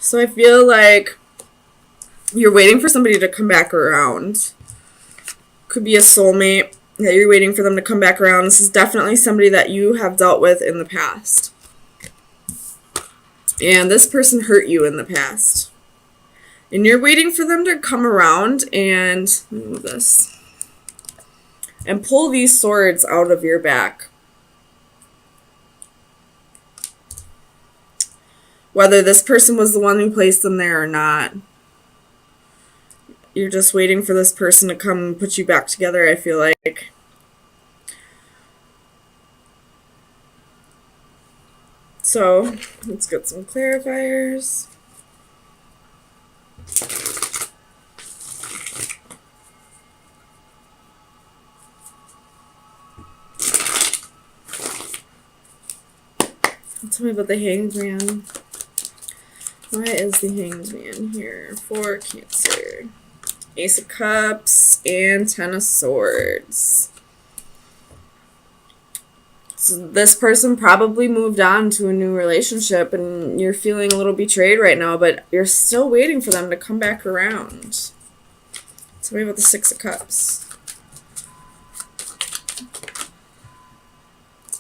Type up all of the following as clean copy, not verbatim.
So I feel like you're waiting for somebody to come back around. Could be a soulmate that you're waiting for them to come back around. This is definitely somebody that you have dealt with in the past. And this person hurt you in the past. And you're waiting for them to come around and move this. And pull these swords out of your back. Whether this person was the one who placed them there or not. You're just waiting for this person to come and put you back together, I feel like. So, let's get some clarifiers. Tell me about the Hanged Man. Why is the Hanged Man here for Cancer? Ace of Cups and Ten of Swords. So this person probably moved on to a new relationship and you're feeling a little betrayed right now, but you're still waiting for them to come back around. Tell me about the Six of Cups.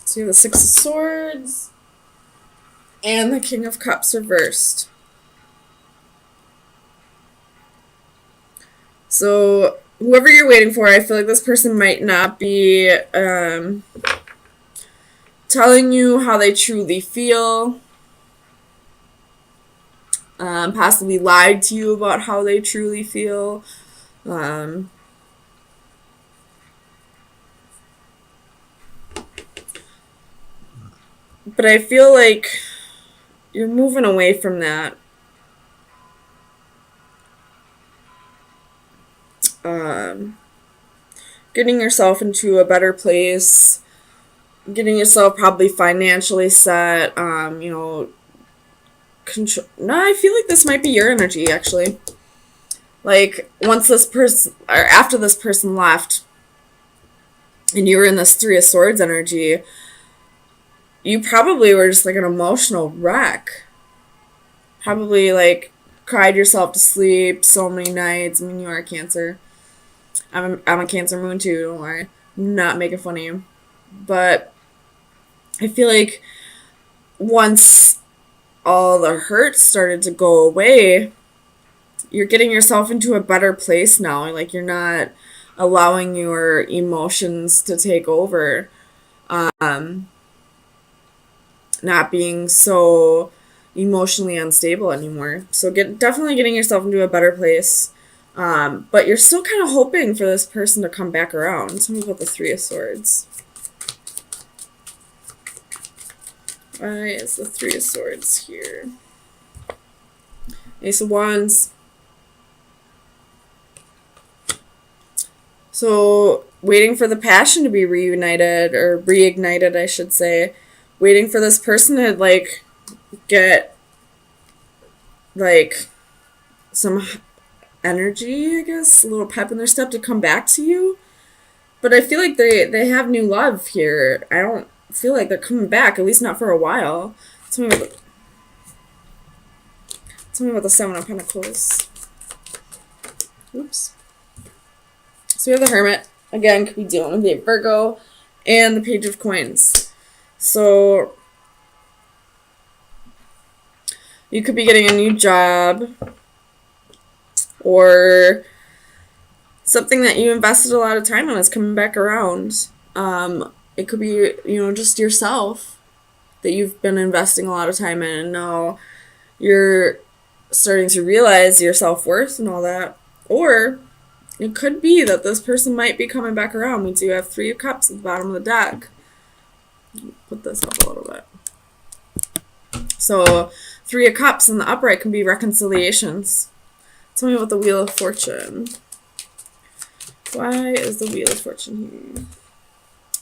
So you have the Six of Swords and the King of Cups reversed. So whoever you're waiting for, I feel like this person might not be telling you how they truly feel. Possibly lied to you about how they truly feel. But I feel like you're moving away from that. Getting yourself into a better place, getting yourself probably financially set, control. No, I feel like this might be your energy, actually. Like, once this person, or after this person left, and you were in this Three of Swords energy, you probably were just like an emotional wreck. Probably, like, cried yourself to sleep so many nights. I mean, you are a Cancer. I'm a Cancer moon too, don't worry. I'm not making fun of you. But I feel like once all the hurt started to go away, you're getting yourself into a better place now. Like, you're not allowing your emotions to take over. Not being so emotionally unstable anymore. So definitely getting yourself into a better place. But you're still kind of hoping for this person to come back around. Tell me about the Three of Swords. Why is the Three of Swords here? Ace of Wands. So, waiting for the passion to be reunited, or reignited, I should say. Waiting for this person to, like, get, like, some energy, I guess, a little pep in their step to come back to you. But I feel like they have new love here. I don't feel like they're coming back, at least not for a while. Tell me about the Seven of Pentacles. Oops. So we have the Hermit. Again, could be dealing with the Virgo. And the Page of Coins. So you could be getting a new job. Or something that you invested a lot of time on is coming back around. It could be, just yourself that you've been investing a lot of time in, and now you're starting to realize your self-worth and all that. Or it could be that this person might be coming back around. We do have Three of Cups at the bottom of the deck. Put this up a little bit. So Three of Cups in the upright can be reconciliations. Tell me about the Wheel of Fortune. Why is the Wheel of Fortune here?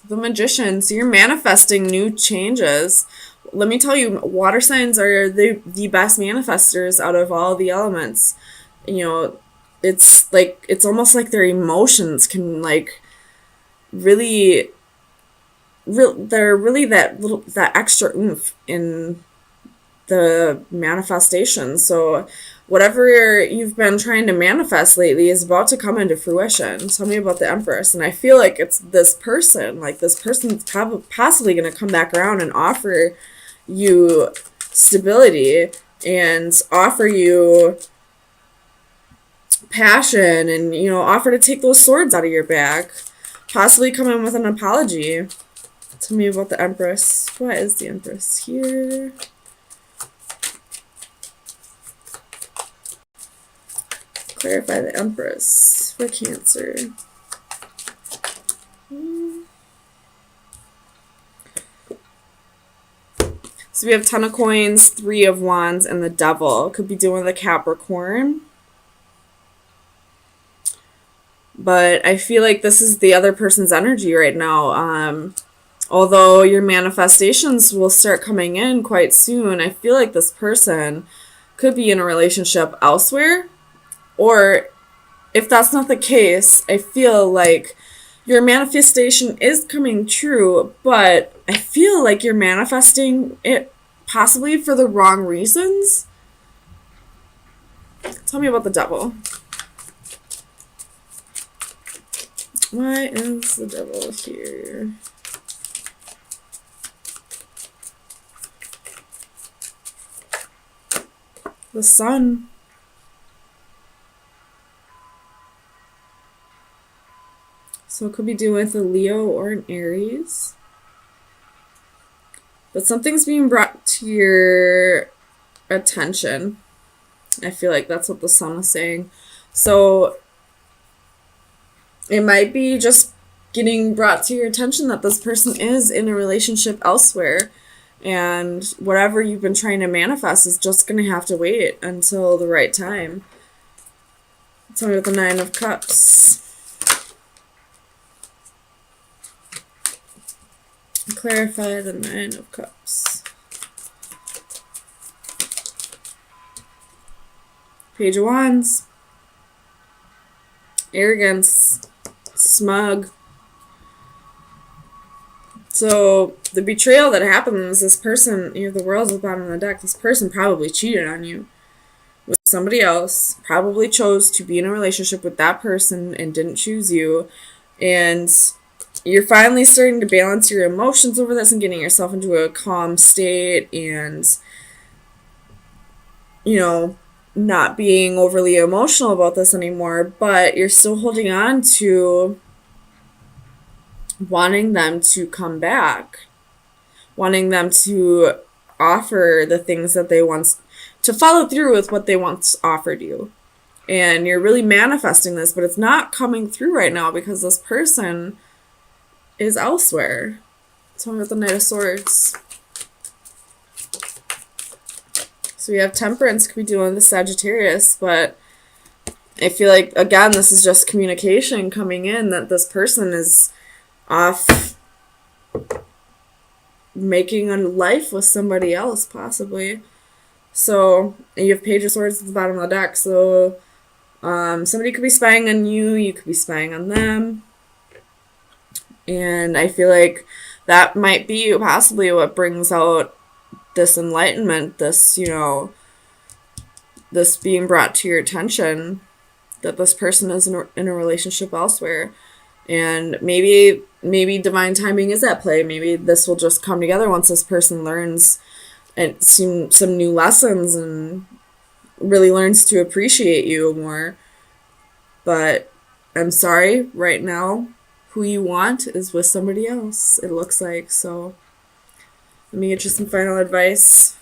The Magician. So you're manifesting new changes. Let me tell you, water signs are the best manifestors out of all the elements. It's almost like their emotions can, like, they're really that extra oomph in the manifestation. So whatever you've been trying to manifest lately is about to come into fruition. Tell me about the Empress. And I feel like it's this person. Like, this person's possibly going to come back around and offer you stability and offer you passion and, you know, offer to take those swords out of your back. Possibly come in with an apology. Tell me about the Empress. What is the Empress here? Clarify the Empress for Cancer. So we have Ten of Coins, Three of Wands, and the Devil. Could be doing the Capricorn. But I feel like this is the other person's energy right now. Although your manifestations will start coming in quite soon, I feel like this person could be in a relationship elsewhere. Or if that's not the case, I feel like your manifestation is coming true, but I feel like you're manifesting it possibly for the wrong reasons. Tell me about the Devil. Why is the Devil here? The Sun. So it could be doing with a Leo or an Aries. But something's being brought to your attention. I feel like that's what the Sun is saying. So it might be just getting brought to your attention that this person is in a relationship elsewhere. And whatever you've been trying to manifest is just going to have to wait until the right time. Tell me about the Nine of Cups. Clarify the Nine of Cups. Page of Wands. Arrogance. Smug. So the betrayal that happens, this person, you know, the World's at the bottom of the deck, this person probably cheated on you with somebody else, probably chose to be in a relationship with that person and didn't choose you. And you're finally starting to balance your emotions over this and getting yourself into a calm state and, you know, not being overly emotional about this anymore, but you're still holding on to wanting them to come back, wanting them to offer the things that they once, to follow through with what they once offered you. And you're really manifesting this, but it's not coming through right now because this person is elsewhere. Tell me about the Knight of Swords. So we have Temperance, could be doing the Sagittarius, but I feel like, again, this is just communication coming in that this person is off making a life with somebody else, possibly. So you have Page of Swords at the bottom of the deck. So somebody could be spying on you. You could be spying on them. And I feel like that might be possibly what brings out this enlightenment, this, you know, this being brought to your attention, that this person is in a relationship elsewhere. And maybe divine timing is at play. Maybe this will just come together once this person learns and some new lessons and really learns to appreciate you more. But I'm sorry, right now, who you want is with somebody else, it looks like. So let me get you some final advice.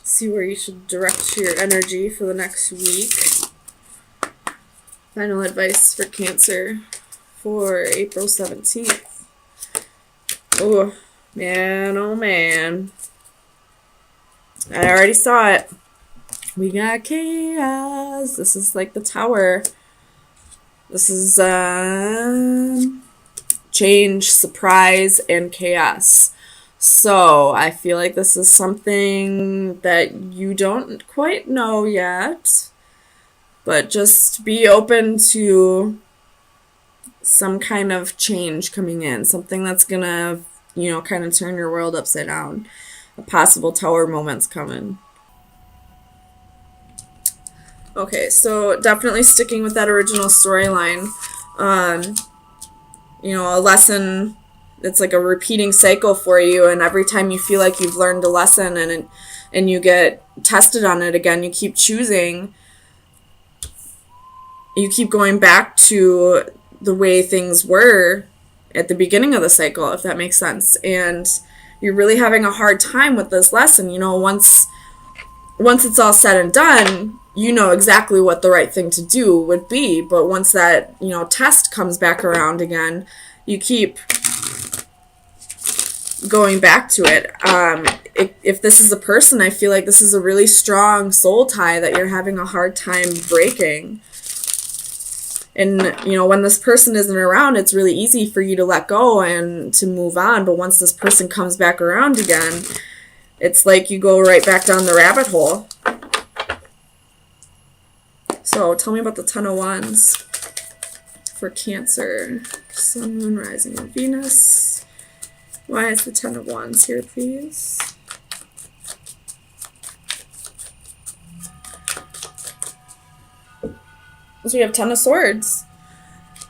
See where you should direct your energy for the next week. Final advice for Cancer for April 17th. Oh, man, oh man. I already saw it. We got chaos. This is like the Tower. This is change, surprise, and chaos. So I feel like this is something that you don't quite know yet, but just be open to some kind of change coming in, something that's gonna, you know, kind of turn your world upside down. possible Tower moments coming. Okay, so definitely sticking with that original storyline. A lesson that's like a repeating cycle for you, and every time you feel like you've learned a lesson and you get tested on it again, you keep choosing, you keep going back to the way things were at the beginning of the cycle, if that makes sense. And you're really having a hard time with this lesson. Once it's all said and done, you know exactly what the right thing to do would be. But once that, test comes back around again, you keep going back to it. If this is a person, I feel like this is a really strong soul tie that you're having a hard time breaking. And, when this person isn't around, it's really easy for you to let go and to move on. But once this person comes back around again, it's like you go right back down the rabbit hole. So tell me about the Ten of Wands for Cancer. Sun, Moon, Rising, and Venus. Why is the Ten of Wands here, please? So we have Ten of Swords.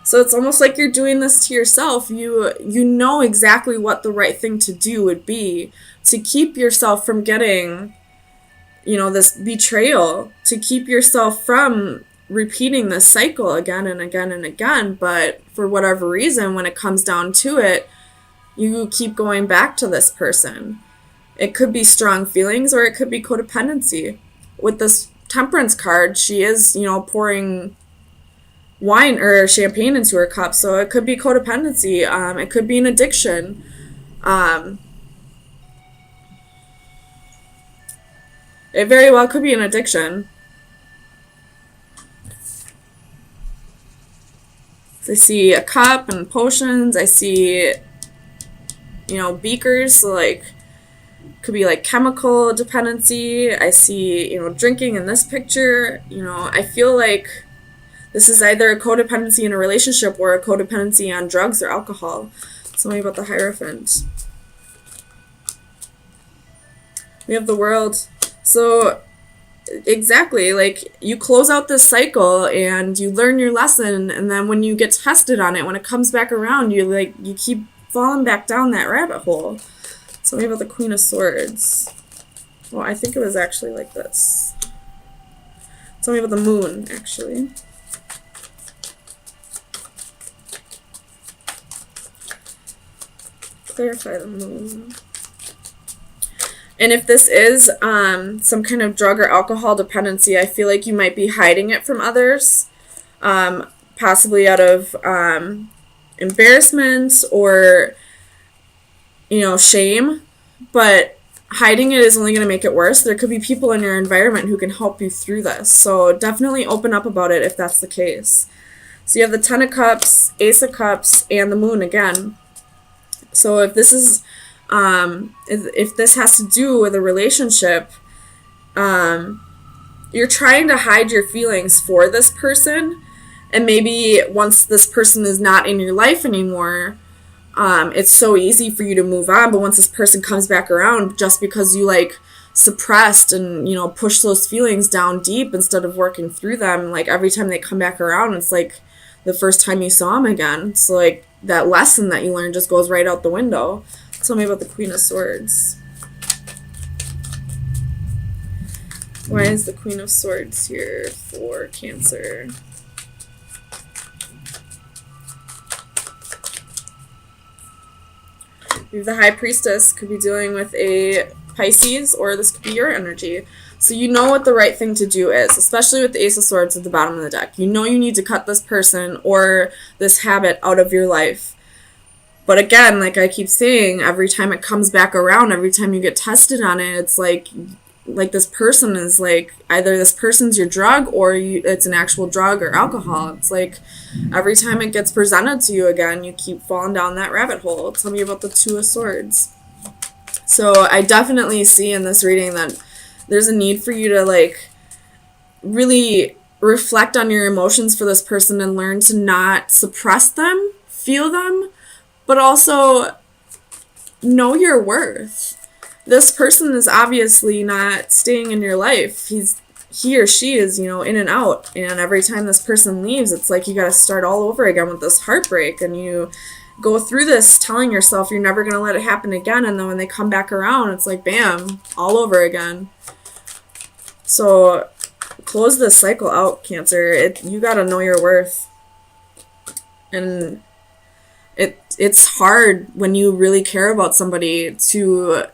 So it's almost like you're doing this to yourself. You know exactly what the right thing to do would be to keep yourself from getting, this betrayal, to keep yourself from repeating this cycle again and again and again. But for whatever reason, when it comes down to it, you keep going back to this person. It could be strong feelings or it could be codependency. With this Temperance card, she is, pouring wine or champagne into her cup, so it could be codependency. It could be an addiction. It very well could be an addiction. So I see a cup and potions. I see, beakers, so like could be like chemical dependency. I see, drinking in this picture. I feel like this is either a codependency in a relationship or a codependency on drugs or alcohol. Tell me about the Hierophant. We have the World. So exactly, like you close out this cycle and you learn your lesson, and then when you get tested on it, when it comes back around, you keep falling back down that rabbit hole. Tell me about the Queen of Swords. Well, I think it was actually like this. Tell me about the Moon, actually. Clarify the Moon. And if this is some kind of drug or alcohol dependency, I feel like you might be hiding it from others, possibly out of embarrassment or, shame. But hiding it is only going to make it worse. There could be people in your environment who can help you through this. So definitely open up about it if that's the case. So you have the Ten of Cups, Ace of Cups, and the Moon again. So if this is... if this has to do with a relationship, you're trying to hide your feelings for this person, and maybe once this person is not in your life anymore, it's so easy for you to move on. But once this person comes back around, just because you suppressed and pushed those feelings down deep instead of working through them, every time they come back around, it's like the first time you saw them again. So that lesson that you learned just goes right out the window. Tell me about the Queen of Swords. Why is the Queen of Swords here for Cancer? We have the High Priestess. Could be dealing with a Pisces, or this could be your energy. So you know what the right thing to do is, especially with the Ace of Swords at the bottom of the deck. You know you need to cut this person or this habit out of your life. But again, like I keep saying, every time it comes back around, every time you get tested on it, it's like this person is either this person's your drug or it's an actual drug or alcohol. It's every time it gets presented to you again, you keep falling down that rabbit hole. Tell me about the Two of Swords. So I definitely see in this reading that there's a need for you to really reflect on your emotions for this person and learn to not suppress them, feel them, but also know your worth. this person is obviously not staying in your life. He or she is, in and out. And every time this person leaves, it's like you got to start all over again with this heartbreak. And you go through this telling yourself you're never going to let it happen again. And then when they come back around, it's like, bam, all over again. So close this cycle out, Cancer. You got to know your worth. And it's hard when you really care about somebody to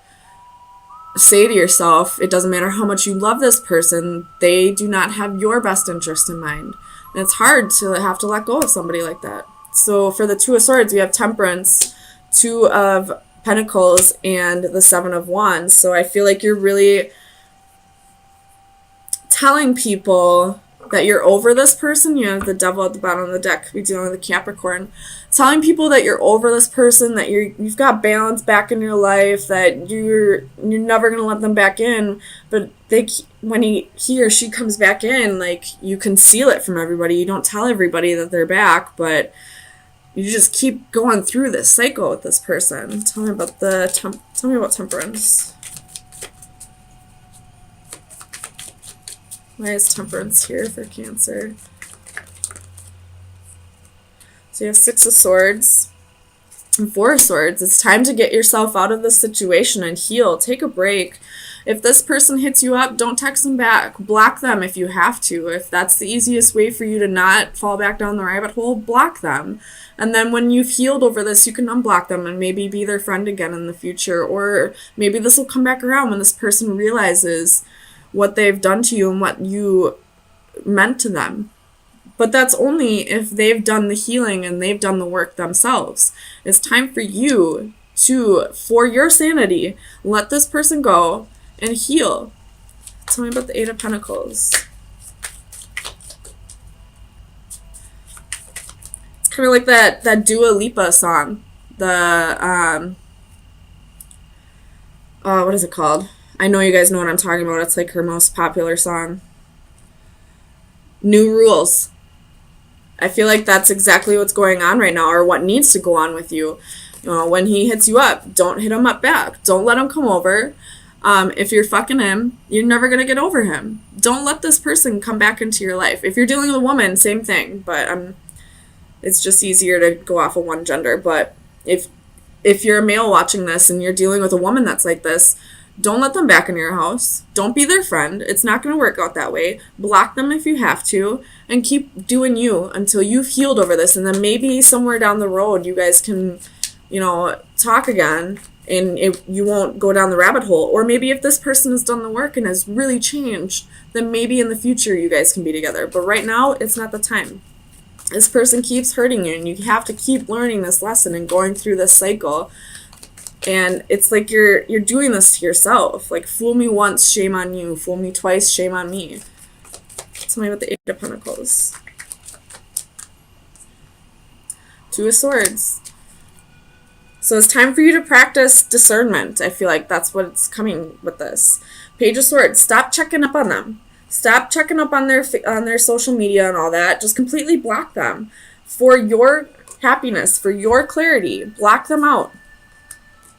say to yourself, it doesn't matter how much you love this person, they do not have your best interest in mind. And it's hard to have to let go of somebody like that. So for the Two of Swords, we have Temperance, Two of Pentacles, and the Seven of Wands. So I feel like you're really telling people that you're over this person. You have the Devil at the bottom of the deck. We're dealing with the Capricorn. Telling people that you're over this person, that you've got balance back in your life, that you're never gonna let them back in. But when he or she comes back in, like, you conceal it from everybody. You don't tell everybody that they're back, but you just keep going through this cycle with this person. Tell me about Temperance. Why is Temperance here for Cancer? So you have Six of Swords and Four of Swords. It's time to get yourself out of this situation and heal. Take a break. If this person hits you up, don't text them back. Block them if you have to. If that's the easiest way for you to not fall back down the rabbit hole, block them. And then when you've healed over this, you can unblock them and maybe be their friend again in the future. Or maybe this will come back around when this person realizes what they've done to you and what you meant to them. But that's only if they've done the healing and they've done the work themselves. It's time for you to, for your sanity, let this person go and heal. Tell me about the Eight of Pentacles. It's kind of like that Dua Lipa song. What is it called? I know you guys know what I'm talking about. It's like her most popular song. New Rules. I feel like that's exactly what's going on right now, or what needs to go on with you. When he hits you up, don't hit him up back. Don't let him come over. If you're fucking him, you're never going to get over him. Don't let this person come back into your life. If you're dealing with a woman, same thing. But it's just easier to go off of one gender. But if you're a male watching this and you're dealing with a woman that's like this, don't let them back in your house. Don't be their friend. It's not going to work out that way. Block them if you have to, and keep doing you until you've healed over this. And then maybe somewhere down the road, you guys can, talk again, and you won't go down the rabbit hole. Or maybe if this person has done the work and has really changed, then maybe in the future you guys can be together. But right now, it's not the time. This person keeps hurting you, and you have to keep learning this lesson and going through this cycle. And it's like you're doing this to yourself. Like, fool me once, shame on you. Fool me twice, shame on me. Tell me about the Eight of Pentacles. Two of Swords. So it's time for you to practice discernment. I feel like that's what's coming with this. Page of Swords. Stop checking up on them. Stop checking up on their social media and all that. Just completely block them. For your happiness, for your clarity, block them out.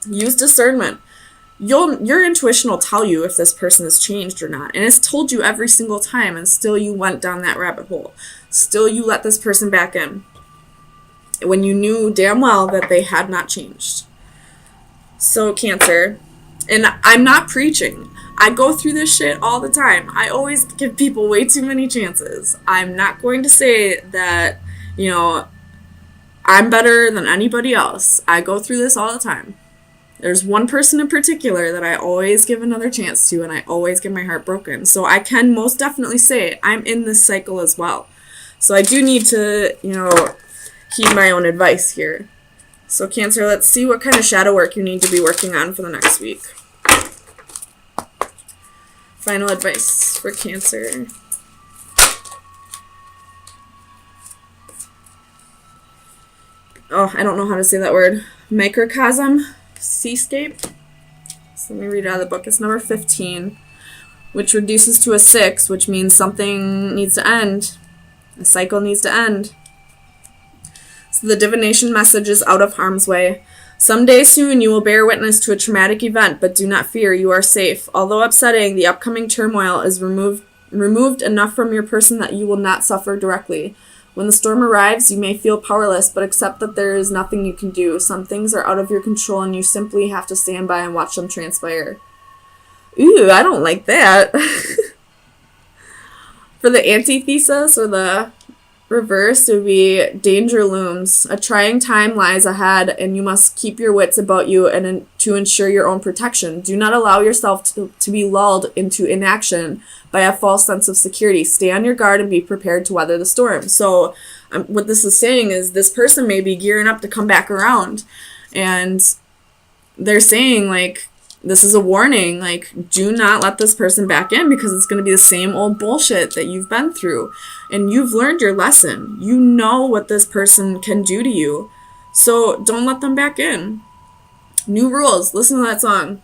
Use discernment. Your intuition will tell you if this person has changed or not. And it's told you every single time, and still you went down that rabbit hole. Still you let this person back in when you knew damn well that they had not changed. So Cancer, and I'm not preaching. I go through this shit all the time. I always give people way too many chances. I'm not going to say that, I'm better than anybody else. I go through this all the time. There's one person in particular that I always give another chance to, and I always get my heart broken. So I can most definitely say I'm in this cycle as well. So I do need to, heed my own advice here. So Cancer, let's see what kind of shadow work you need to be working on for the next week. Final advice for Cancer. Oh, I don't know how to say that word. Microcosm. Seascape. So let me read it out of the book. It's number 15, which reduces to a 6, which means something needs to end. A cycle needs to end. So the divination message is out of harm's way. Someday soon you will bear witness to a traumatic event, but do not fear, you are safe. Although upsetting, the upcoming turmoil is removed enough from your person that you will not suffer directly. When the storm arrives, you may feel powerless, but accept that there is nothing you can do. Some things are out of your control, and you simply have to stand by and watch them transpire. Ooh, I don't like that. For the antithesis, or the reverse, it would be danger looms. A trying time lies ahead, and you must keep your wits about you and to ensure your own protection. Do not allow yourself to be lulled into inaction by a false sense of security. Stay on your guard and be prepared to weather the storm. So what this is saying is this person may be gearing up to come back around, and they're saying, like, this is a warning, like, do not let this person back in, because it's going to be the same old bullshit that you've been through. And you've learned your lesson. You know what this person can do to you. So don't let them back in. New rules. Listen to that song.